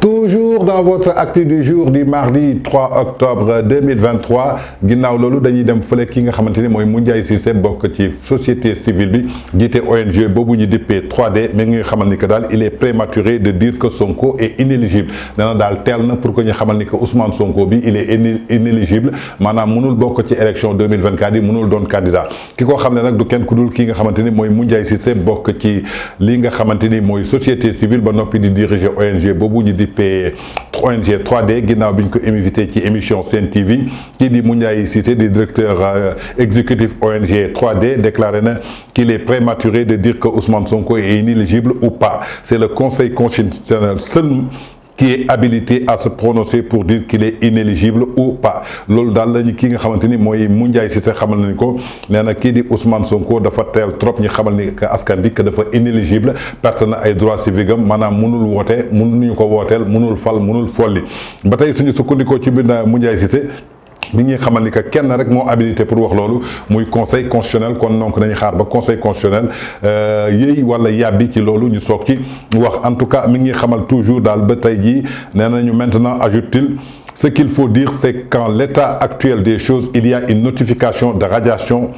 Toujours dans votre actu du jour du mardi 3 octobre 2023 ginnaaw loolu dañuy dem fële ki nga xamante ni mooy Moundiaye Cissé bokk ci société civile bi jiite ONG boobu ñu dippee 3D mais ngi xamal ni que daal il est prématuré de dire que Sonko est inéligible dana daal teel na pour que ñu xamal ni que Ousmane Sonko bi il est inéligible maanaam mënul bokk ci élection 2024 yi mënul doon candidat ki ko xam ne nag du kenn ku dul ki nga xamante ni mooy Moundiaye Cissé bokk ci li nga xamante ni mooy société civile ba noppi di diriger ONG boobu ñu dippee ONG 3D ginnaaw bi ñu ko invité ci émission Sen TV kii di Moundiaye Cissé di directeur exécutif ONG 3D déclaré na qu'il est prématuré de dire que Ousmane Sonko est inéligible ou pas. C'est le Conseil constitutionnel seul qui est habilité à se prononcer pour dire qu'il est inéligible ou pas loolu daal la ñu kii nga xamante ni mooy Moundiaye Cissé xamal nañu ko nee na kii di Ousmane Sonko dafa teel trop ñu xamal ni que askan bi que dafa inéligible perte na ay droits civiques am maanaam mënul woote mënuñu ko wooteel mënul fal mënul folli ba tey suñu sukkandikoo ci biir Moundiaye Cissé mi ngi xamal ni que kenn rek moo habilité pour wax loolu muy conseil constitutionnel kon donc dañuy xaar ba conseil constitutionnel yéey wala yàbbi ci loolu ñu soog ci wax en tout cas mi ngi xamal toujours daal ba tey jii nee nañu maintenant ajoute-t-il ce qu'il faut dire c'est qu'en l'état actuel des choses il y a une notification de radiation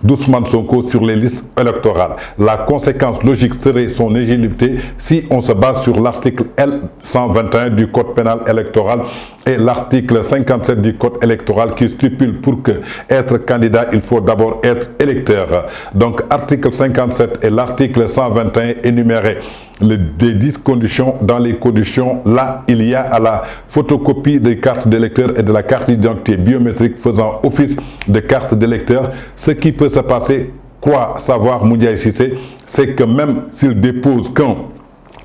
d'Ousmane Sonko sur les listes électorales. La conséquence logique serait son éligibilité si on se base sur l'article L121 du Code pénal électoral et l'article 57 du Code électoral qui stipule pour que être candidat, il faut d'abord être électeur. Donc, article 57 et l'article 121 énumérés des 10 conditions. Dans les conditions, là, il y a à la photocopie des cartes d'électeur et de la carte d'identité biométrique faisant office de carte d'électeur. Ce qui peut se passer, quoi savoir Moundiaye Cissé, c'est que même s'il dépose qu'un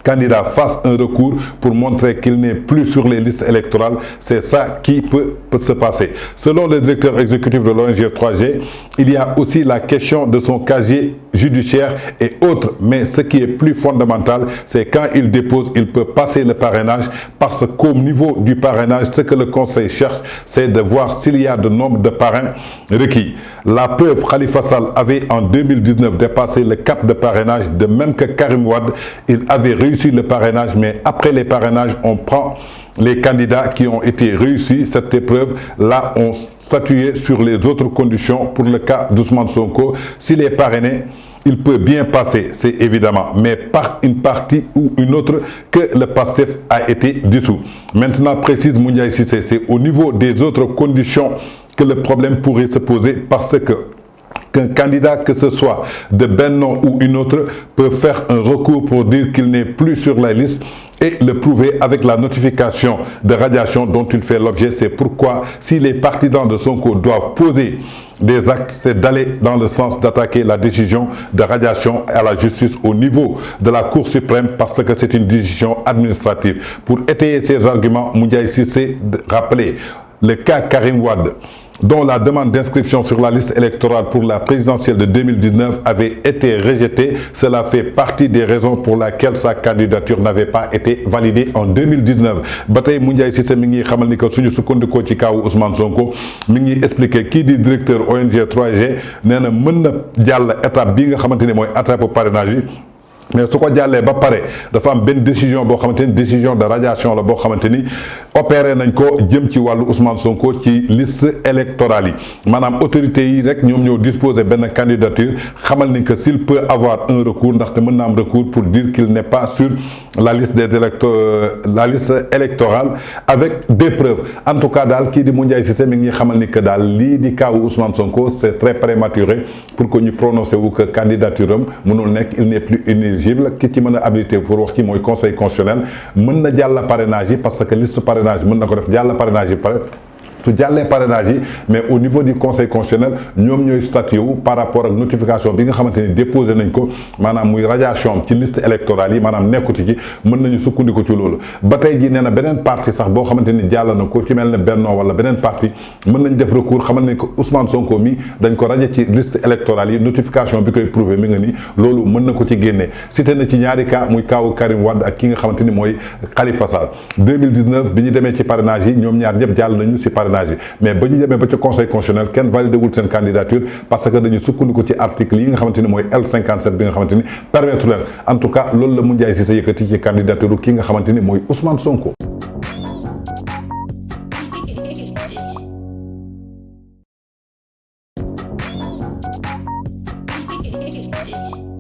candidat fasse un recours pour montrer qu'il n'est plus sur les listes électorales, c'est ça qui peut se passer. Selon le directeur exécutif de l'ONG 3G, il y a aussi la question de son casier judiciaire et autres, mais ce qui est plus fondamental, c'est quand il dépose, il peut passer le parrainage parce qu'au niveau du parrainage, ce que le conseil cherche, c'est de voir s'il y a de nombre de parrains requis. La preuve, Khalifa Sall avait en 2019 dépassé le cap de parrainage, de même que Karim Wade, il avait réussi le parrainage, mais après les parrainages, on prend les candidats qui ont été réussis cette épreuve. Là, on statuait sur les autres conditions pour le cas d'Ousmane Sonko. S'il est parrainé, il peut bien passer, c'est évidemment, mais par une partie ou une autre que le PASTEF a été dissous. Maintenant, précise Moundiaye Cissé, c'est au niveau des autres conditions que le problème pourrait se poser parce qu'un candidat, que ce soit de Benno ou une autre, peut faire un recours pour dire qu'il n'est plus sur la liste et le prouver avec la notification de radiation dont il fait l'objet. C'est pourquoi, si les partisans de Sonko doivent poser des actes, c'est d'aller dans le sens d'attaquer la décision de radiation à la justice au niveau de la Cour suprême parce que c'est une décision administrative. Pour étayer ces arguments, Moundiaye Cissé rappelait le cas Karim Wade, dont la demande d'inscription sur la liste électorale pour la présidentielle de 2019 avait été rejetée. Cela fait partie des raisons pour lesquelles sa candidature n'avait pas été validée en 2019. Bataille Moundiaye Cissé mi ngi xamal ni que suñu sukkandikoo ci kaw Ousmane Sonko mi ngi expliqué kii di directeur ONG 3G nee na mën na jàll étape bi nga xamante ni mooy étape parrainage yi. mais su ko jàllee ba pare dafa am benn décision boo xamante ni décision de radiation la boo xamante ni opéré nañ ko jëm ci wàllu Ousmane Sonko ci liste électorale yi maanaam autorités yi rek ñoom ñoo disposer benn candidature xamal ni que s'il peut avoir un recours ndaxte mën na am recours pour dire qu'il n'est pas sur la liste des la liste électorale avec des preuves. En tout cas daal kii di Moundiaye Cissé mi ngi xamal ni que daal lii di kaawu Ousmane Sonko c'est très prématuré pour que ñu prononcer wu que candidature am mënul nekk il n'est plus éligible ki ci mën a habilité pour wax ci mooy conseil constitutionnel mën na jàll parrainage yi parce que liste parrainage mën na ko def jàll parrainage yi pare su jàllee parrainage yi mais au niveau du conseil constitutionnel ñoom ñooy statué wu par rapport ak notification bi nga xamante ni déposé nañ ko maanaam muy radiation ci liste électorale yi maanaam nekkuti ci mën nañu sukkandiku ci loolu ba tey jii nee na beneen parti sax boo xamante ni jàll na ko ci mel ne Benno wala beneen parti mën nañ def recours xamal nañ ko Ousmane Sonko mi dañ ko raje ci liste électorale yi notification bi koy prouvé mi nga ni loolu mën na ko ci génnee cité na ci ñaari cas muy kaawu Karim Wade ak ki nga xamante ni mooy Khalifa Sall 2019 bi ñu demee ci parrainage yi ñoom ñaar ñëpp jàll nañu si parrainage parrainage mais ba ñu demee ba ca conseil constitutionnel kenn validé wul seen candidature parce que dañu sukkandiku ci article yi nga xamante ni mooy L57 bi nga xamante ni permettre leen en tout cas loolu la Moundiaye Cissé yëkkati ci candidature ki nga xamante ni mooy Ousmane Sonko. Thank you.